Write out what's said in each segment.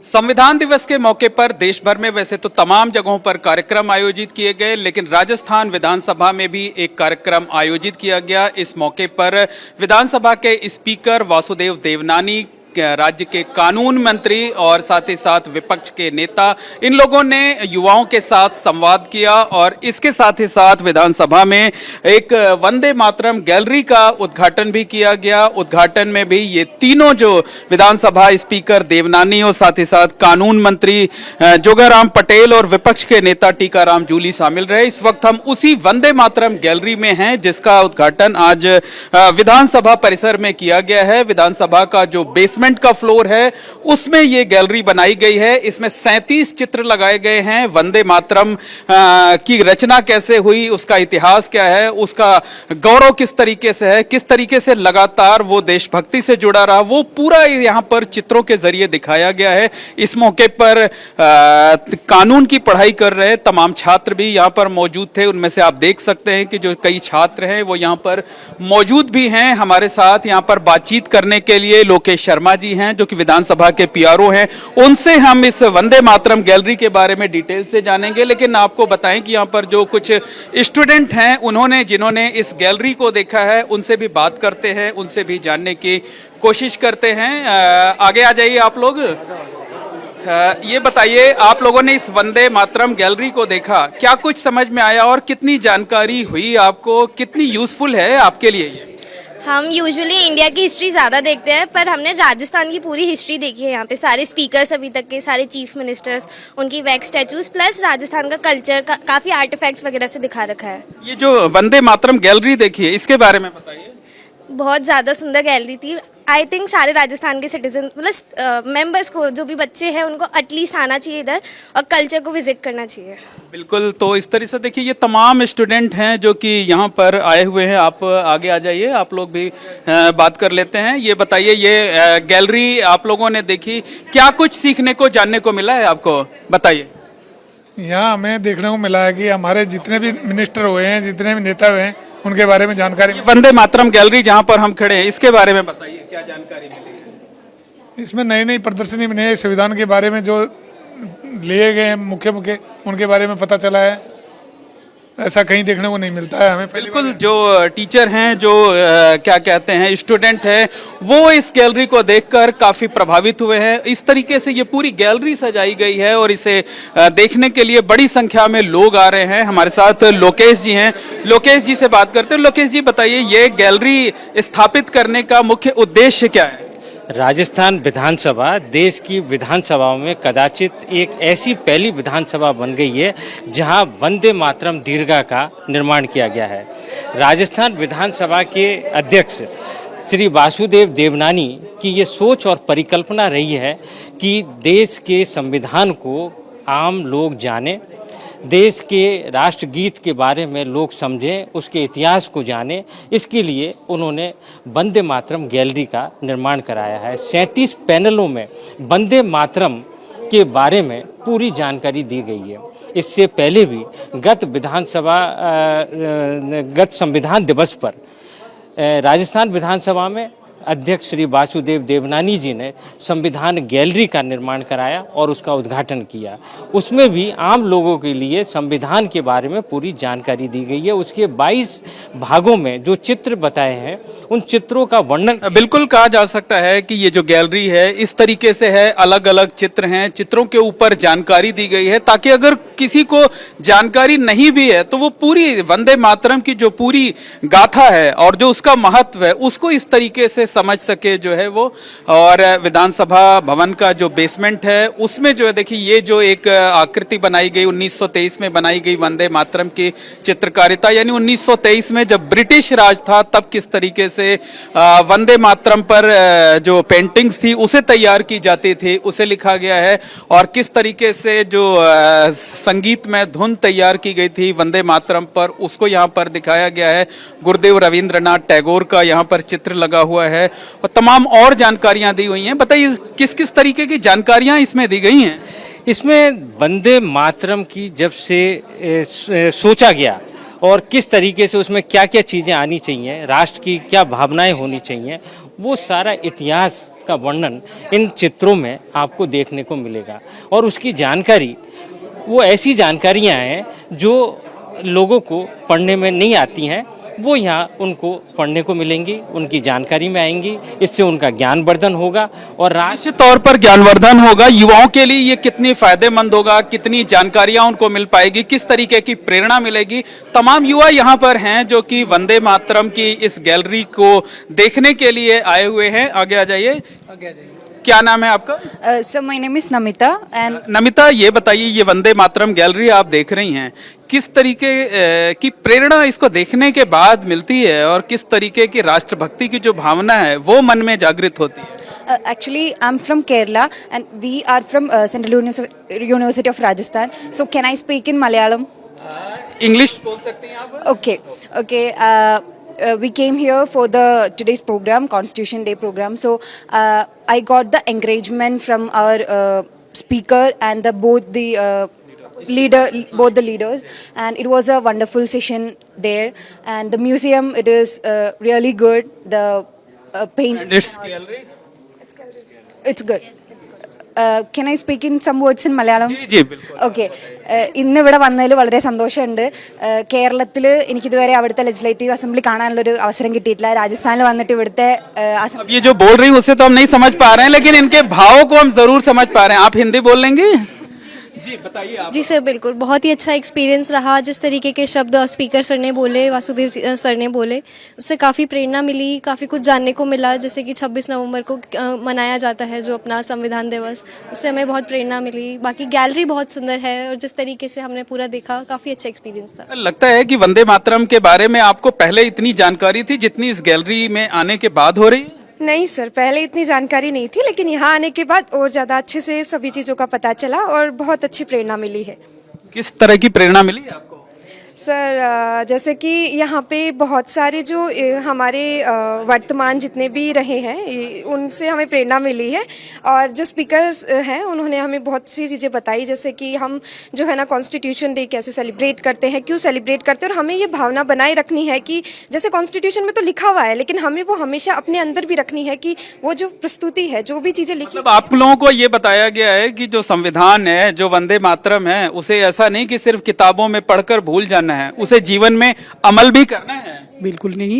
संविधान दिवस के मौके पर देश भर में वैसे तो तमाम जगहों पर कार्यक्रम आयोजित किए गए, लेकिन राजस्थान विधानसभा में भी एक कार्यक्रम आयोजित किया गया। इस मौके पर विधानसभा के स्पीकर वासुदेव देवनानी, राज्य के कानून मंत्री और साथ ही साथ विपक्ष के नेता, इन लोगों ने युवाओं के साथ संवाद किया और इसके साथ ही साथ विधानसभा में एक वंदे मातरम गैलरी का उद्घाटन भी किया गया। उद्घाटन में भी ये तीनों जो विधानसभा स्पीकर देवनानी और साथ ही साथ कानून मंत्री जोगाराम पटेल और विपक्ष के नेता टीकाराम जूली शामिल रहे। इस वक्त हम उसी वंदे मातरम गैलरी में हैं जिसका उद्घाटन आज विधानसभा परिसर में किया गया है। विधानसभा का जो बेसमेंट का फ्लोर है उसमें ये गैलरी बनाई गई है। इसमें 37 चित्र लगाए गए हैं। वंदे मातरम की रचना कैसे हुई, उसका इतिहास क्या है, उसका गौरव किस तरीके से है, किस तरीके से लगातार वो देशभक्ति से जुड़ा रहा, वो पूरा यहाँ पर चित्रों के जरिए दिखाया गया है। इस मौके पर कानून की पढ़ाई कर रहे तमाम छात्र भी यहाँ पर मौजूद थे। उनमें से आप देख सकते हैं कि जो कई छात्र हैं वो यहाँ पर मौजूद भी हैं। हमारे साथ यहाँ पर बातचीत करने के लिए लोकेश शर्मा जी हैं जो कि विधानसभा के पीआरओ हैं। उनसे हम इस वंदे मातरम गैलरी के बारे में डिटेल से जानेंगे, लेकिन आपको बताएं कि यहाँ पर जो कुछ स्टूडेंट हैं जिन्होंने इस गैलरी को देखा है उनसे भी बात करते हैं, उनसे भी जानने की कोशिश करते हैं। आगे आ जाइए आप लोग। ये बताइए, आप लोगों ने इस वंदे मातरम गैलरी को देखा, क्या कुछ समझ में आया और कितनी जानकारी हुई आपको, कितनी यूजफुल है आपके लिए ये? हम यूजुअली इंडिया की हिस्ट्री ज़्यादा देखते हैं, पर हमने राजस्थान की पूरी हिस्ट्री देखी है। यहाँ पे सारे स्पीकर्स अभी तक के, सारे चीफ मिनिस्टर्स, उनकी वैक्स स्टैचूज प्लस राजस्थान का कल्चर का काफ़ी आर्टिफैक्ट्स वगैरह से दिखा रखा है। ये जो वंदे मातरम गैलरी देखी है इसके बारे में बताइए। बहुत ज़्यादा सुंदर गैलरी थी। आई थिंक सारे राजस्थान के सिटीजन मतलब मेंबर्स को, जो भी बच्चे हैं उनको एटलीस्ट आना चाहिए इधर और कल्चर को विजिट करना चाहिए। बिल्कुल, तो इस तरह से देखिए ये तमाम स्टूडेंट हैं जो कि यहाँ पर आए हुए हैं। आप आगे आ जाइए, आप लोग भी बात कर लेते हैं। ये बताइए, ये गैलरी आप लोगों ने देखी, क्या कुछ सीखने को, जानने को मिला है आपको, बताइए। यहाँ हमें देखने को मिला है कि हमारे जितने भी मिनिस्टर हुए हैं, जितने भी नेता हुए हैं, उनके बारे में जानकारी। वंदे मातरम गैलरी जहाँ पर हम खड़े हैं इसके बारे में बताइए, क्या जानकारी मिली है? इसमें नई नई प्रदर्शनी बनी है, संविधान के बारे में जो लिए गए हैं मुख्य उनके बारे में पता चला है। ऐसा कहीं देखने को नहीं मिलता है हमें। बिल्कुल, जो टीचर हैं, जो क्या कहते हैं स्टूडेंट हैं, वो इस गैलरी को देखकर काफी प्रभावित हुए हैं। इस तरीके से ये पूरी गैलरी सजाई गई है और इसे देखने के लिए बड़ी संख्या में लोग आ रहे हैं। हमारे साथ लोकेश जी हैं, लोकेश जी से बात करते हैं। लोकेश जी बताइए, ये गैलरी स्थापित करने का मुख्य उद्देश्य क्या है? राजस्थान विधानसभा देश की विधानसभाओं में कदाचित एक ऐसी पहली विधानसभा बन गई है जहां वंदे मातरम दीर्घा का निर्माण किया गया है। राजस्थान विधानसभा के अध्यक्ष श्री वासुदेव देवनानी की ये सोच और परिकल्पना रही है कि देश के संविधान को आम लोग जाने, देश के राष्ट्रगीत के बारे में लोग समझें, उसके इतिहास को जानें। इसके लिए उन्होंने वंदे मातरम गैलरी का निर्माण कराया है। 37 पैनलों में वंदे मातरम के बारे में पूरी जानकारी दी गई है। इससे पहले भी गत संविधान दिवस पर राजस्थान विधानसभा में अध्यक्ष श्री वासुदेव देवनानी जी ने संविधान गैलरी का निर्माण कराया और उसका उद्घाटन किया। उसमें भी आम लोगों के लिए संविधान के बारे में पूरी जानकारी दी गई है। उसके 22 भागों में जो चित्र बताए हैं उन चित्रों का वर्णन बिल्कुल कहा जा सकता है कि ये जो गैलरी है इस तरीके से है, अलग अलग चित्र हैं, चित्रों के ऊपर जानकारी दी गई है ताकि अगर किसी को जानकारी नहीं भी है तो वो पूरी वंदे मातरम की जो पूरी गाथा है और जो उसका महत्व है उसको इस तरीके से समझ सके जो है वो। और विधानसभा भवन का जो बेसमेंट है उसमें जो है देखिए ये जो एक आकृति बनाई गई 1923 में बनाई गई वंदे मातरम की चित्रकारिता, यानी 1923 में जब ब्रिटिश राज था तब किस तरीके से वंदे मातरम पर जो पेंटिंग्स थी उसे तैयार की जाती थी, उसे लिखा गया है। और किस तरीके से जो संगीत में धुन तैयार की गई थी वंदे मातरम पर, उसको यहाँ पर दिखाया गया है। गुरुदेव रविंद्रनाथ टैगोर का यहाँ पर चित्र लगा हुआ है और तमाम और जानकारियां दी हुई हैं। बताइए किस किस तरीके की जानकारियां इसमें दी गई हैं? इसमें वंदे मातरम की जब से सोचा गया और किस तरीके से उसमें क्या क्या चीज़ें आनी चाहिए, राष्ट्र की क्या भावनाएं होनी चाहिए, वो सारा इतिहास का वर्णन इन चित्रों में आपको देखने को मिलेगा। और उसकी जानकारी वो ऐसी जानकारियां हैं जो लोगों को पढ़ने में नहीं आती हैं, वो यहाँ उनको पढ़ने को मिलेंगी, उनकी जानकारी में आएंगी। इससे उनका ज्ञानवर्धन होगा और निश्चित तौर पर ज्ञानवर्धन होगा। युवाओं के लिए ये कितनी फायदेमंद होगा, कितनी जानकारियां उनको मिल पाएगी, किस तरीके की प्रेरणा मिलेगी। तमाम युवा यहाँ पर हैं जो कि वंदे मातरम की इस गैलरी को देखने के लिए आए हुए हैं। आगे आ जाइए। क्या नाम है आपका? Sir my name is Namita and Namita, ये बताइए, ये वंदे मातरम गैलरी आप देख रही हैं, किस तरीके की प्रेरणा इसको देखने के बाद मिलती है और किस तरीके की राष्ट्रभक्ति की जो भावना है वो मन में जागृत होती है? actually I'm from Kerala and we are from Central University of Rajasthan. So can I speak in Malayalam? English बोल सकते हैं आप? Okay. We came here for the today's program, Constitution Day program. So I got the encouragement from our speaker and both the leaders, and it was a wonderful session there. And the museum, it is really good. The paint, And it's gallery? it's good. Can I speak in some words in Malayalam? जी बिल्कुल। Okay ഇന്ന് ഇവിടെ വന്നതിൽ വളരെ സന്തോഷമുണ്ട്. കേരളത്തിൽ എനിക്കിതുവരെ അവിടുത്തെ legislative assembly കാണാനുള്ളൊരു അവസരം കിട്ടിയിട്ടില്ല. രാജസ്ഥാനിൽ വന്നിട്ട് ഇവിടുത്തെ अब ये जो बोल रही है उससे तो हम नहीं समझ पा रहे हैं, लेकिन इनके भाव को हम जरूर समझ पा रहे हैं। आप हिंदी बोल लेंगे? जी बताइए आप। जी सर, बिल्कुल बहुत ही अच्छा एक्सपीरियंस रहा। जिस तरीके के शब्द स्पीकर सर ने बोले, वासुदेव सर ने बोले, उससे काफ़ी प्रेरणा मिली, काफ़ी कुछ जानने को मिला। जैसे कि 26 नवंबर को मनाया जाता है जो अपना संविधान दिवस, उससे हमें बहुत प्रेरणा मिली। बाकी गैलरी बहुत सुंदर है और जिस तरीके से हमने पूरा देखा, काफ़ी अच्छा एक्सपीरियंस था। लगता है कि वंदे मातरम के बारे में आपको पहले इतनी जानकारी थी जितनी इस गैलरी में आने के बाद हो रही है? नहीं सर, पहले इतनी जानकारी नहीं थी, लेकिन यहाँ आने के बाद और ज़्यादा अच्छे से सभी चीज़ों का पता चला और बहुत अच्छी प्रेरणा मिली है। किस तरह की प्रेरणा मिली आपको? सर जैसे कि यहाँ पे बहुत सारे जो हमारे वर्तमान जितने भी रहे हैं उनसे हमें प्रेरणा मिली है। और जो स्पीकर्स हैं उन्होंने हमें बहुत सी चीज़ें बताई, जैसे कि हम जो है ना कॉन्स्टिट्यूशन डे कैसे सेलिब्रेट करते हैं, क्यों सेलिब्रेट करते हैं, और हमें ये भावना बनाए रखनी है कि जैसे कॉन्स्टिट्यूशन में तो लिखा हुआ है, लेकिन हमें वो हमेशा अपने अंदर भी रखनी है कि वो जो प्रस्तुति है, जो भी चीज़ें लिखी, मतलब आप लोगों को ये बताया गया है कि जो संविधान है, जो वंदे मातरम है, उसे ऐसा नहीं कि सिर्फ किताबों में पढ़कर भूल जाना है, उसे जीवन में अमल भी करना है। बिल्कुल नहीं।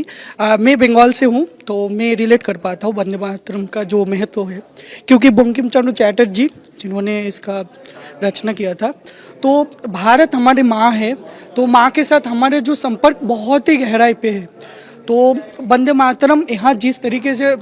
मैं बंगाल से हूँ तो मैं रिलेट कर पाता हूँ वंदे मातरम का जो महत्व है, क्योंकि बंकिम चंद्र चटर्जी जिन्होंने इसका रचना किया था, तो भारत हमारी माँ है, तो माँ के साथ हमारे जो संपर्क बहुत ही गहराई पे है। तो वंदे मातरम यहाँ जिस तरीके से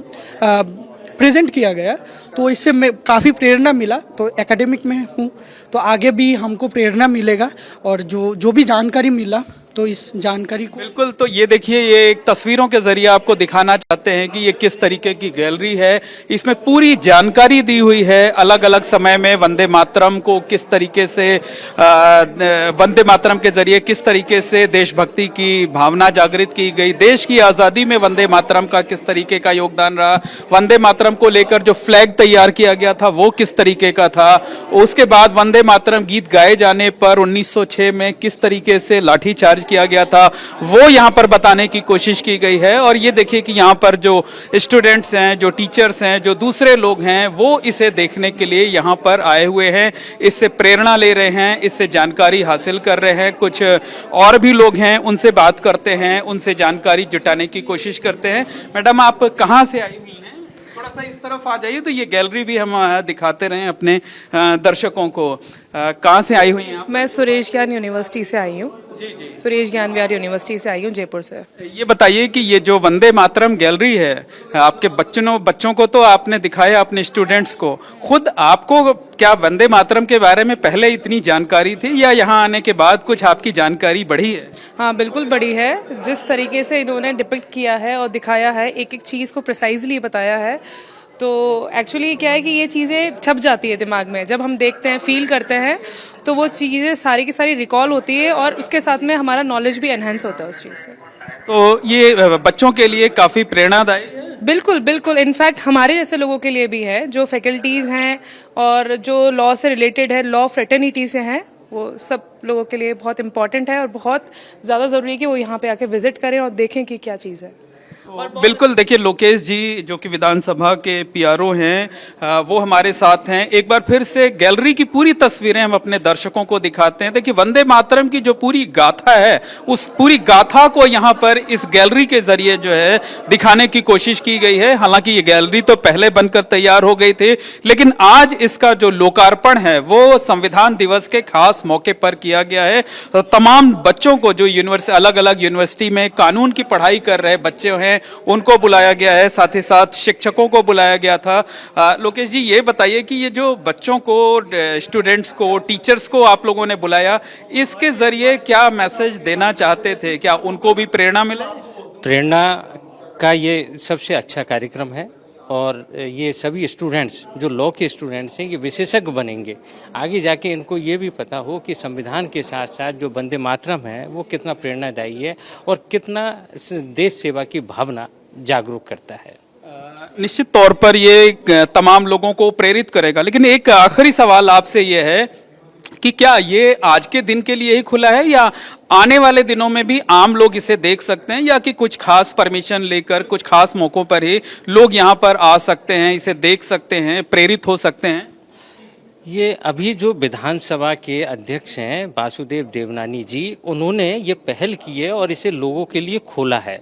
प्रेजेंट किया गया, तो इससे मैं काफ़ी प्रेरणा मिला। तो एकेडमिक में हूँ तो आगे भी हमको प्रेरणा मिलेगा, और जो भी जानकारी मिला तो इस जानकारी को बिल्कुल। तो ये देखिए, ये एक तस्वीरों के जरिए आपको दिखाना चाहते हैं कि ये किस तरीके की गैलरी है। इसमें पूरी जानकारी दी हुई है, अलग अलग समय में वंदे मातरम को किस तरीके से, वंदे मातरम के जरिए किस तरीके से देशभक्ति की भावना जागृत की गई, देश की आज़ादी में वंदे मातरम का किस तरीके का योगदान रहा, वंदे मातरम को लेकर जो फ्लैग तैयार किया गया था वो किस तरीके का था, उसके बाद वंदे मातरम गीत गाए जाने पर 1906 में किस तरीके से लाठीचार्ज किया गया था, वो यहाँ पर बताने की कोशिश की गई है। और ये देखिए कि यहाँ पर जो स्टूडेंट्स हैं, जो टीचर्स हैं, जो दूसरे लोग हैं, वो इसे देखने के लिए यहाँ पर आए हुए हैं, इससे प्रेरणा ले रहे हैं, इससे जानकारी हासिल कर रहे हैं। कुछ और भी लोग हैं, उनसे बात करते हैं, उनसे जानकारी जुटाने की कोशिश करते हैं। मैडम, आप कहाँ से आई हुई हैं? थोड़ा सा इस तरफ आ जाइए तो ये गैलरी भी हम दिखाते रहें अपने दर्शकों को। कहाँ से आई हुई हैं आप? मैं सुरेश ज्ञान यूनिवर्सिटी से आई हूँ। जी जी। सुरेश ज्ञान विहार यूनिवर्सिटी से आई हूँ, जयपुर से। ये बताइए कि ये जो वंदे मातरम गैलरी है, आपके बच्चों को तो आपने दिखाया, अपने स्टूडेंट्स को, खुद आपको क्या वंदे मातरम के बारे में पहले इतनी जानकारी थी या यहाँ आने के बाद कुछ आपकी जानकारी बढ़ी है? हाँ बिल्कुल बड़ी है। जिस तरीके से इन्होंने डिपिक्ट किया है और दिखाया है, एक एक चीज़ को प्रिसाइजली बताया है, तो एक्चुअली क्या है कि ये चीज़ें छप जाती है दिमाग में। जब हम देखते हैं, फील करते हैं, तो वो चीज़ें सारी की सारी रिकॉल होती है और उसके साथ में हमारा नॉलेज भी एनहेंस होता है उस चीज़ से। तो ये बच्चों के लिए काफ़ी प्रेरणादायी है। बिल्कुल बिल्कुल। इनफैक्ट हमारे जैसे लोगों के लिए भी है, जो फैकल्टीज़ हैं और जो लॉ से रिलेटेड है, लॉ फ्रेटर्निटी से हैं, वो सब लोगों के लिए बहुत इंपॉर्टेंट है और बहुत ज़्यादा ज़रूरी है कि वो यहाँ पे आके विजिट करें और देखें कि क्या चीज़ है। बिल्कुल, देखिए लोकेश जी जो कि विधानसभा के पीआरओ हैं वो हमारे साथ हैं। एक बार फिर से गैलरी की पूरी तस्वीरें हम अपने दर्शकों को दिखाते हैं। देखिए वंदे मातरम की जो पूरी गाथा है उस पूरी गाथा को यहाँ पर इस गैलरी के जरिए जो है दिखाने की कोशिश की गई है। हालांकि ये गैलरी तो पहले बनकर तैयार हो गई थी, लेकिन आज इसका जो लोकार्पण है वो संविधान दिवस के खास मौके पर किया गया है। तमाम बच्चों को जो अलग अलग यूनिवर्सिटी में कानून की पढ़ाई कर रहे बच्चे हैं उनको बुलाया गया है, साथ ही साथ शिक्षकों को बुलाया गया था। लोकेश जी ये बताइए कि ये जो बच्चों को, स्टूडेंट्स को, टीचर्स को आप लोगों ने बुलाया, इसके जरिए क्या मैसेज देना चाहते थे? क्या उनको भी प्रेरणा मिले? प्रेरणा का ये सबसे अच्छा कार्यक्रम है और ये सभी स्टूडेंट्स जो लॉ के स्टूडेंट्स हैं ये विशेषज्ञ बनेंगे। आगे जाके इनको ये भी पता हो कि संविधान के साथ साथ जो वंदे मातरम है वो कितना प्रेरणादायी है और कितना देश सेवा की भावना जागरूक करता है। निश्चित तौर पर ये तमाम लोगों को प्रेरित करेगा। लेकिन एक आखिरी सवाल आपसे ये है कि क्या ये आज के दिन के लिए ही खुला है या आने वाले दिनों में भी आम लोग इसे देख सकते हैं, या कि कुछ खास परमिशन लेकर कुछ खास मौकों पर ही लोग यहाँ पर आ सकते हैं, इसे देख सकते हैं, प्रेरित हो सकते हैं? ये अभी जो विधानसभा के अध्यक्ष हैं वासुदेव देवनानी जी, उन्होंने ये पहल की है और इसे लोगों के लिए खोला है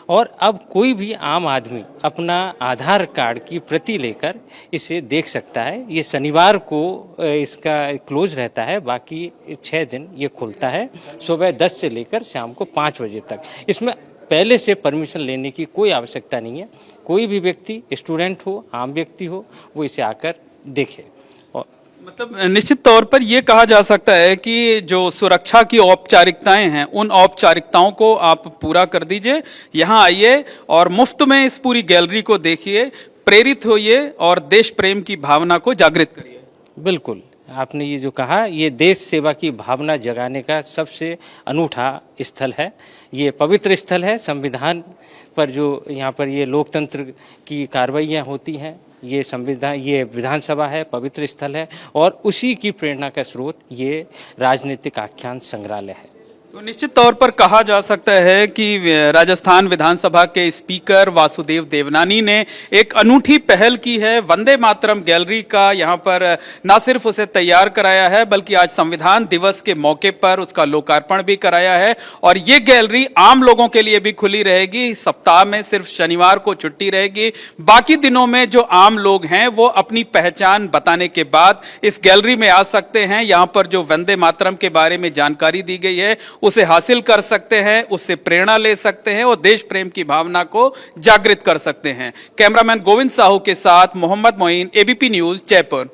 और अब कोई भी आम आदमी अपना आधार कार्ड की प्रति लेकर इसे देख सकता है। ये शनिवार को इसका क्लोज रहता है, बाकी 6 दिन ये खुलता है सुबह 10 से लेकर शाम को 5 बजे तक। इसमें पहले से परमिशन लेने की कोई आवश्यकता नहीं है। कोई भी व्यक्ति, स्टूडेंट हो, आम व्यक्ति हो, वो इसे आकर देखे। मतलब निश्चित तौर पर यह कहा जा सकता है कि जो सुरक्षा की औपचारिकताएं हैं उन औपचारिकताओं को आप पूरा कर दीजिए, यहाँ आइए और मुफ्त में इस पूरी गैलरी को देखिए, प्रेरित होइए और देश प्रेम की भावना को जागृत करिए। बिल्कुल, आपने ये जो कहा, ये देश सेवा की भावना जगाने का सबसे अनूठा स्थल है। ये पवित्र स्थल है। संविधान पर जो यहाँ पर ये लोकतंत्र की कार्रवाइयाँ होती हैं, ये संविधान, ये विधानसभा है, पवित्र स्थल है और उसी की प्रेरणा का स्रोत ये राजनीतिक आख्यान संग्रहालय है। तो निश्चित तौर पर कहा जा सकता है कि राजस्थान विधानसभा के स्पीकर वासुदेव देवनानी ने एक अनूठी पहल की है। वंदे मातरम गैलरी का यहाँ पर न सिर्फ उसे तैयार कराया है बल्कि आज संविधान दिवस के मौके पर उसका लोकार्पण भी कराया है और ये गैलरी आम लोगों के लिए भी खुली रहेगी। सप्ताह में सिर्फ शनिवार को छुट्टी रहेगी, बाकी दिनों में जो आम लोग हैं वो अपनी पहचान बताने के बाद इस गैलरी में आ सकते हैं। यहाँ पर जो वंदे मातरम के बारे में जानकारी दी गई है उसे हासिल कर सकते हैं, उससे प्रेरणा ले सकते हैं और देश प्रेम की भावना को जागृत कर सकते हैं। कैमरामैन गोविंद साहू के साथ मोहम्मद मोइन, एबीपी न्यूज, जयपुर।